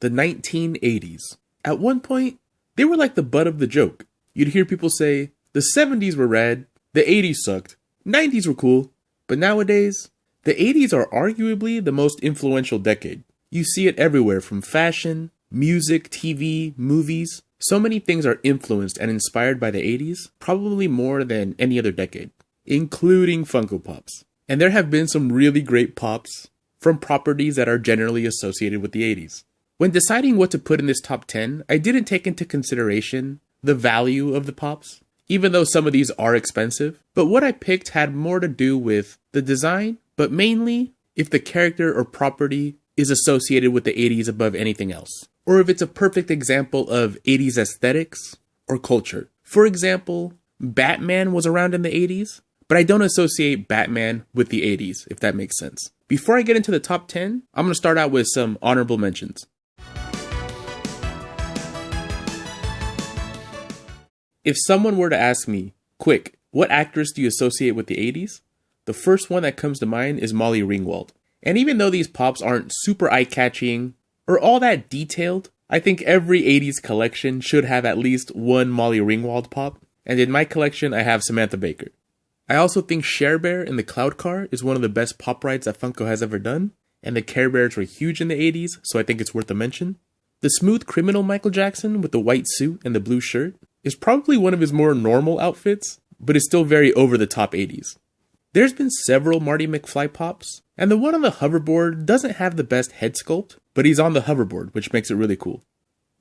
The 1980s. At one point, they were like the butt of the joke. You'd hear people say, the 70s were rad, the 80s sucked, 90s were cool, but nowadays, the 80s are arguably the most influential decade. You see it everywhere from fashion, music, TV, movies. So many things are influenced and inspired by the 80s, probably more than any other decade, including Funko Pops. And there have been some really great pops from properties that are generally associated with the 80s. When deciding what to put in this top 10, I didn't take into consideration the value of the pops, even though some of these are expensive. But what I picked had more to do with the design, but mainly if the character or property is associated with the 80s above anything else, or if it's a perfect example of 80s aesthetics or culture. For example, Batman was around in the 80s, but I don't associate Batman with the 80s, if that makes sense. Before I get into the top 10, I'm going to start out with some honorable mentions. If someone were to ask me, quick, what actress do you associate with the 80s? The first one that comes to mind is Molly Ringwald. And even though these pops aren't super eye-catching or all that detailed, I think every 80s collection should have at least one Molly Ringwald pop. And in my collection, I have Samantha Baker. I also think Cher Bear in the Cloud Car is one of the best pop rides that Funko has ever done. And the Care Bears were huge in the 80s, so I think it's worth a mention. The Smooth Criminal Michael Jackson with the white suit and the blue shirt is probably one of his more normal outfits, but is still very over the top 80s. There's been several Marty McFly pops, and the one on the hoverboard doesn't have the best head sculpt, but he's on the hoverboard, which makes it really cool.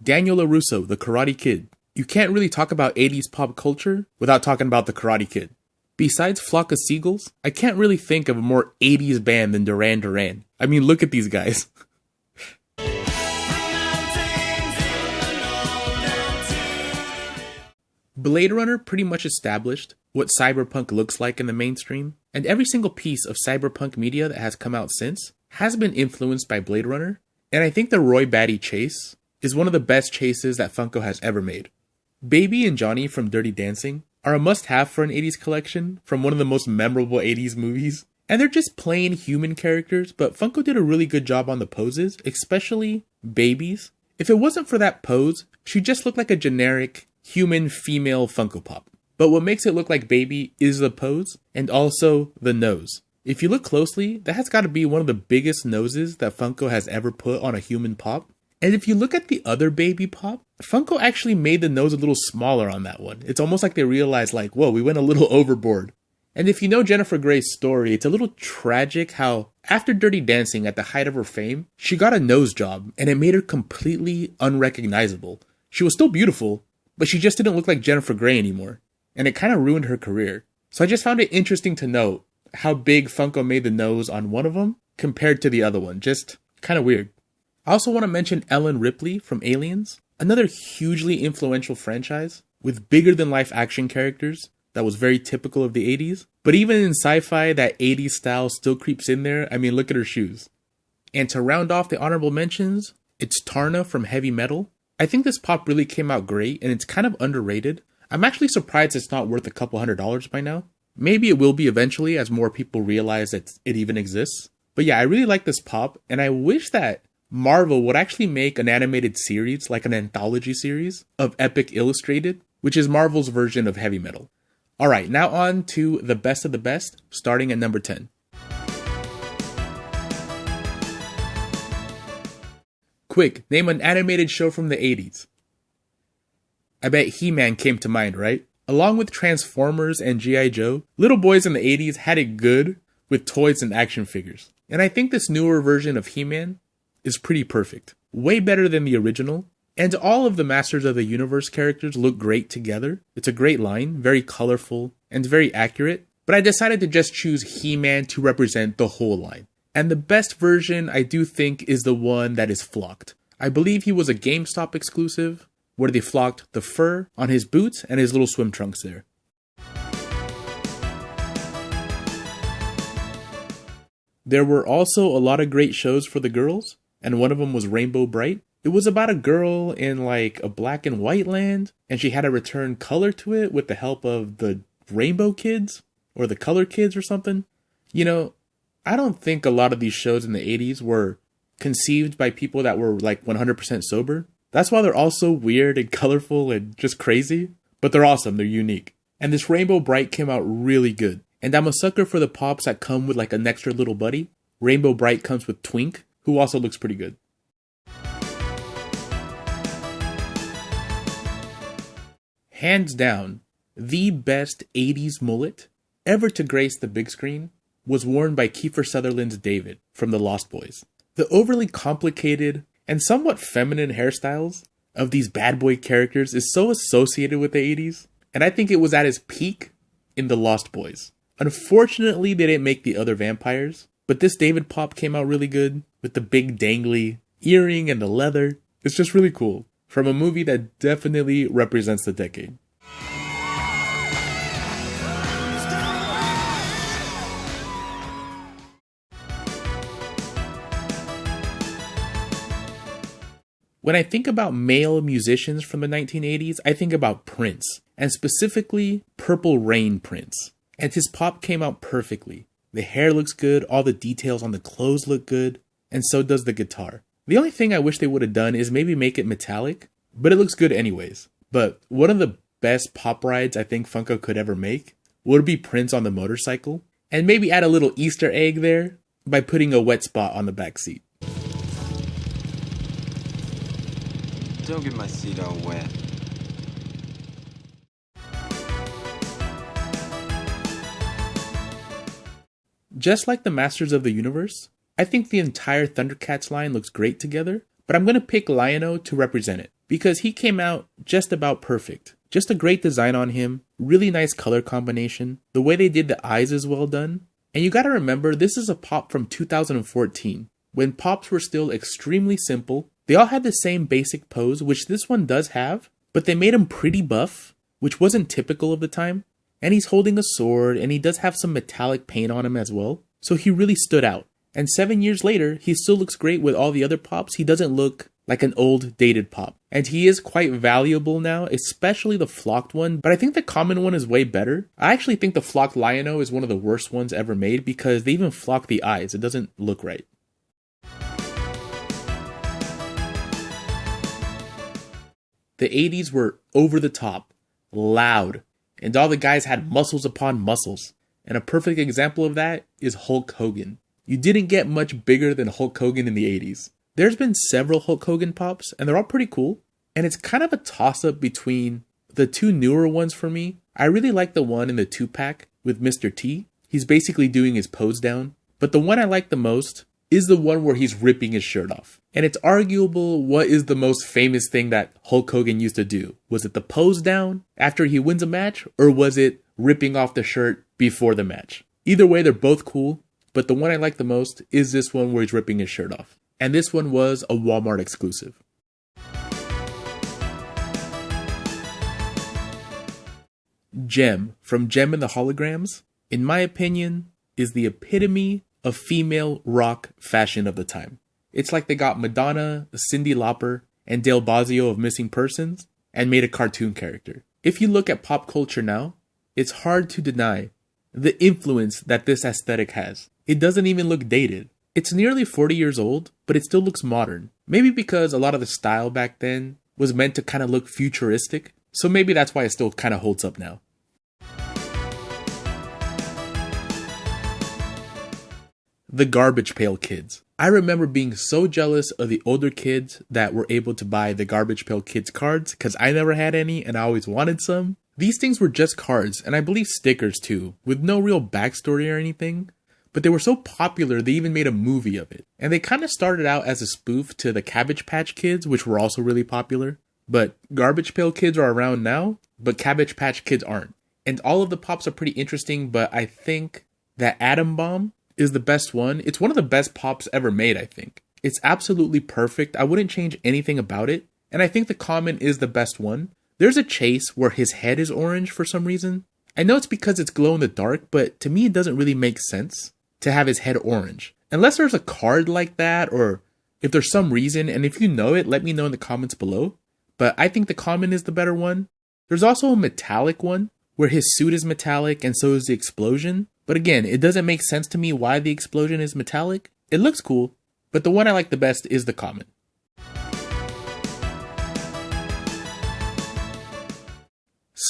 Daniel LaRusso, the Karate Kid. You can't really talk about 80s pop culture without talking about the Karate Kid. Besides Flock of Seagulls, I can't really think of a more 80s band than Duran Duran. I mean, look at these guys. Blade Runner pretty much established what cyberpunk looks like in the mainstream, and every single piece of cyberpunk media that has come out since has been influenced by Blade Runner, and I think the Roy Batty chase is one of the best chases that Funko has ever made. Baby and Johnny from Dirty Dancing are a must-have for an 80s collection from one of the most memorable 80s movies, and they're just plain human characters, but Funko did a really good job on the poses, especially Baby's. If it wasn't for that pose, she just looked like a generic human female Funko Pop. But what makes it look like Baby is the pose and also the nose. If you look closely, that has got to be one of the biggest noses that Funko has ever put on a human pop. And if you look at the other Baby Pop, Funko actually made the nose a little smaller on that one. It's almost like they realized like, whoa, we went a little overboard. And if you know Jennifer Grey's story, it's a little tragic how after Dirty Dancing at the height of her fame, she got a nose job and it made her completely unrecognizable. She was still beautiful, but she just didn't look like Jennifer Grey anymore, and it kind of ruined her career. So I just found it interesting to note how big Funko made the nose on one of them compared to the other one. Just kind of weird. I also want to mention Ellen Ripley from Aliens, another hugely influential franchise with bigger than life action characters that was very typical of the 80s. But even in sci-fi, that 80s style still creeps in there. I mean, look at her shoes. And to round off the honorable mentions, it's Tarna from Heavy Metal. I think this pop really came out great, and it's kind of underrated. I'm actually surprised it's not worth a couple $100s by now. Maybe it will be eventually as more people realize that it even exists. But yeah, I really like this pop, and I wish that Marvel would actually make an animated series, like an anthology series, of Epic Illustrated, which is Marvel's version of Heavy Metal. Alright, now on to the best of the best, starting at number 10. Quick, name an animated show from the 80s. I bet HeMan came to mind, right? Along with Transformers and G.I. Joe, little boys in the 80s had it good with toys and action figures. And I think this newer version of HeMan is pretty perfect. Way better than the original. And all of the Masters of the Universe characters look great together. It's a great line, very colorful, and very accurate. But I decided to just choose HeMan to represent the whole line. And the best version, I do think, is the one that is flocked. I believe he was a GameStop exclusive, where they flocked the fur on his boots and his little swim trunks there. There were also a lot of great shows for the girls, and one of them was Rainbow Bright. It was about a girl in like a black and white land, and she had to return color to it with the help of the Rainbow Kids, or the Color Kids or something. You know, I don't think a lot of these shows in the 80s were conceived by people that were like 100% sober. That's why they're all so weird and colorful and just crazy. But they're awesome, they're unique. And this Rainbow Bright came out really good. And I'm a sucker for the pops that come with like an extra little buddy. Rainbow Bright comes with Twink, who also looks pretty good. Hands down, the best 80s mullet ever to grace the big screen was worn by Kiefer Sutherland's David from The Lost Boys. The overly complicated and somewhat feminine hairstyles of these bad boy characters is so associated with the 80s, and I think it was at its peak in The Lost Boys. Unfortunately, they didn't make the other vampires, but this David pop came out really good with the big dangly earring and the leather. It's just really cool from a movie that definitely represents the decade. When I think about male musicians from the 1980s, I think about Prince, and specifically Purple Rain Prince. And his pop came out perfectly. The hair looks good, all the details on the clothes look good, and so does the guitar. The only thing I wish they would have done is maybe make it metallic, but it looks good anyways. But one of the best pop rides I think Funko could ever make would be Prince on the motorcycle, and maybe add a little Easter egg there by putting a wet spot on the back seat. Don't get my seat all wet. Just like the Masters of the Universe, I think the entire Thundercats line looks great together, but I'm going to pick Liono to represent it, because he came out just about perfect. Just a great design on him, really nice color combination, the way they did the eyes is well done, and you gotta remember this is a pop from 2014, when pops were still extremely simple. They all had the same basic pose, which this one does have, but they made him pretty buff, which wasn't typical of the time. And he's holding a sword, and he does have some metallic paint on him as well. So he really stood out. And 7 years later, he still looks great with all the other pops. He doesn't look like an old, dated pop. And he is quite valuable now, especially the flocked one. But I think the common one is way better. I actually think the flocked Liono is one of the worst ones ever made because they even flock the eyes. It doesn't look right. The 80s were over the top, loud, and all the guys had muscles upon muscles. And a perfect example of that is Hulk Hogan. You didn't get much bigger than Hulk Hogan in the 80s. There's been several Hulk Hogan pops, and they're all pretty cool. And it's kind of a toss-up between the two newer ones for me. I really like the one in the 2-pack with Mr. T. He's basically doing his pose down. But the one I like the most is the one where he's ripping his shirt off. And it's arguable what is the most famous thing that Hulk Hogan used to do. Was it the pose down after he wins a match, or was it ripping off the shirt before the match? Either way, they're both cool, but the one I like the most is this one where he's ripping his shirt off. And this one was a Walmart exclusive. Gem from Gem and the Holograms, in my opinion, is the epitome of female rock fashion of the time. It's like they got Madonna, Cyndi Lauper, and Dale Bozzio of Missing Persons and made a cartoon character. If you look at pop culture now, it's hard to deny the influence that this aesthetic has. It doesn't even look dated. It's nearly 40 years old, but it still looks modern. Maybe because a lot of the style back then was meant to kind of look futuristic, so maybe that's why it still kind of holds up now. The Garbage Pail Kids. I remember being so jealous of the older kids that were able to buy the Garbage Pail Kids cards because I never had any and I always wanted some. These things were just cards, and I believe stickers too, with no real backstory or anything. But they were so popular they even made a movie of it. And they kind of started out as a spoof to the Cabbage Patch Kids, which were also really popular. But Garbage Pail Kids are around now, but Cabbage Patch Kids aren't. And all of the pops are pretty interesting, but I think that Atom Bomb is the best one. It's one of the best pops ever made, I think. It's absolutely perfect. I wouldn't change anything about it. And I think the common is the best one. There's a chase where his head is orange for some reason. I know it's because it's glow in the dark, but to me it doesn't really make sense to have his head orange. Unless there's a card like that, or if there's some reason, and if you know it, let me know in the comments below. But I think the common is the better one. There's also a metallic one, where his suit is metallic and so is the explosion. But again, it doesn't make sense to me why the explosion is metallic. It looks cool, but the one I like the best is the common.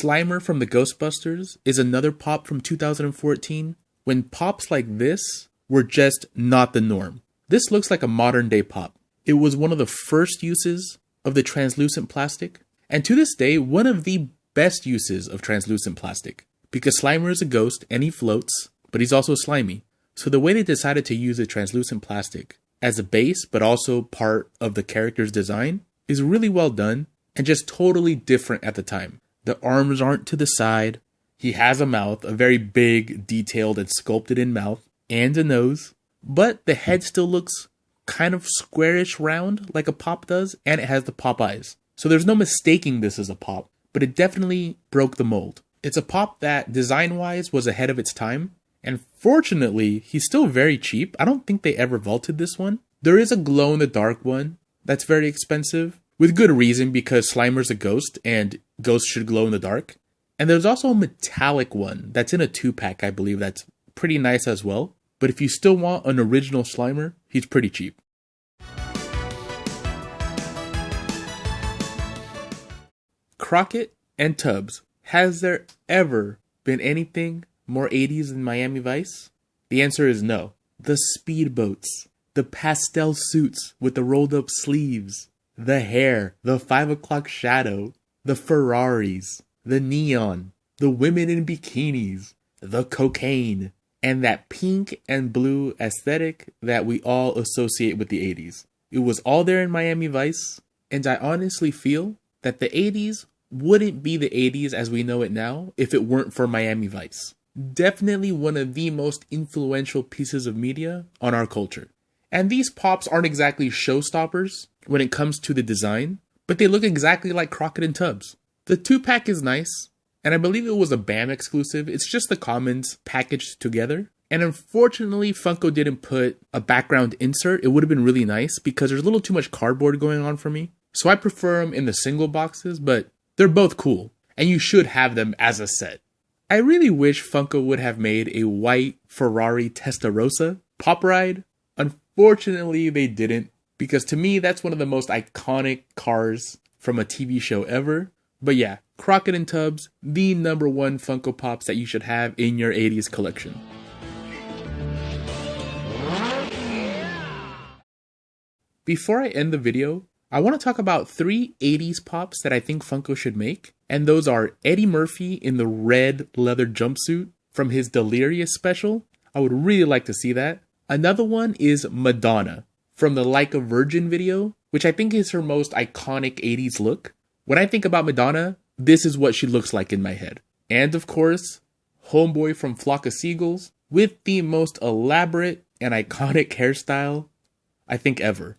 Slimer from the Ghostbusters is another pop from 2014, when pops like this were just not the norm. This looks like a modern day pop. It was one of the first uses of the translucent plastic, and to this day, one of the best uses of translucent plastic, because Slimer is a ghost and he floats, but he's also slimy. So the way they decided to use the translucent plastic as a base, but also part of the character's design, is really well done and just totally different at the time. The arms aren't to the side. He has a mouth, a very big, detailed, and sculpted in mouth, and a nose. But the head still looks kind of squarish round like a pop does, and it has the pop eyes. So there's no mistaking this as a pop, but it definitely broke the mold. It's a pop that, design-wise, was ahead of its time, and fortunately, he's still very cheap. I don't think they ever vaulted this one. There is a glow-in-the-dark one that's very expensive, with good reason, because Slimer's a ghost, and ghosts should glow in the dark. And there's also a metallic one that's in a 2-pack, I believe, that's pretty nice as well. But if you still want an original Slimer, he's pretty cheap. Crockett and Tubbs. Has there ever been anything more 80s than Miami Vice? The answer is no. The speedboats, the pastel suits with the rolled up sleeves, the hair, the 5 o'clock shadow, the Ferraris, the neon, the women in bikinis, the cocaine, and that pink and blue aesthetic that we all associate with the 80s. It was all there in Miami Vice, and I honestly feel that the 80s wouldn't be the 80s as we know it now if it weren't for Miami Vice. Definitely one of the most influential pieces of media on our culture. And these pops aren't exactly showstoppers when it comes to the design, but they look exactly like Crockett and Tubbs. The 2-pack is nice, and I believe it was a BAM exclusive. It's just the commons packaged together. And unfortunately, Funko didn't put a background insert. It would have been really nice because there's a little too much cardboard going on for me. So I prefer them in the single boxes, but they're both cool, and you should have them as a set. I really wish Funko would have made a white Ferrari Testarossa pop ride. Unfortunately, they didn't, because to me, that's one of the most iconic cars from a TV show ever. But yeah, Crockett and Tubbs, the number one Funko Pops that you should have in your 80s collection. Before I end the video, I want to talk about 3 80s pops that I think Funko should make, and those are Eddie Murphy in the red leather jumpsuit from his Delirious special. I would really like to see that. Another one is Madonna from the Like a Virgin video, which I think is her most iconic 80s look. When I think about Madonna, this is what she looks like in my head. And of course, Homeboy from Flock of Seagulls with the most elaborate and iconic hairstyle I think ever.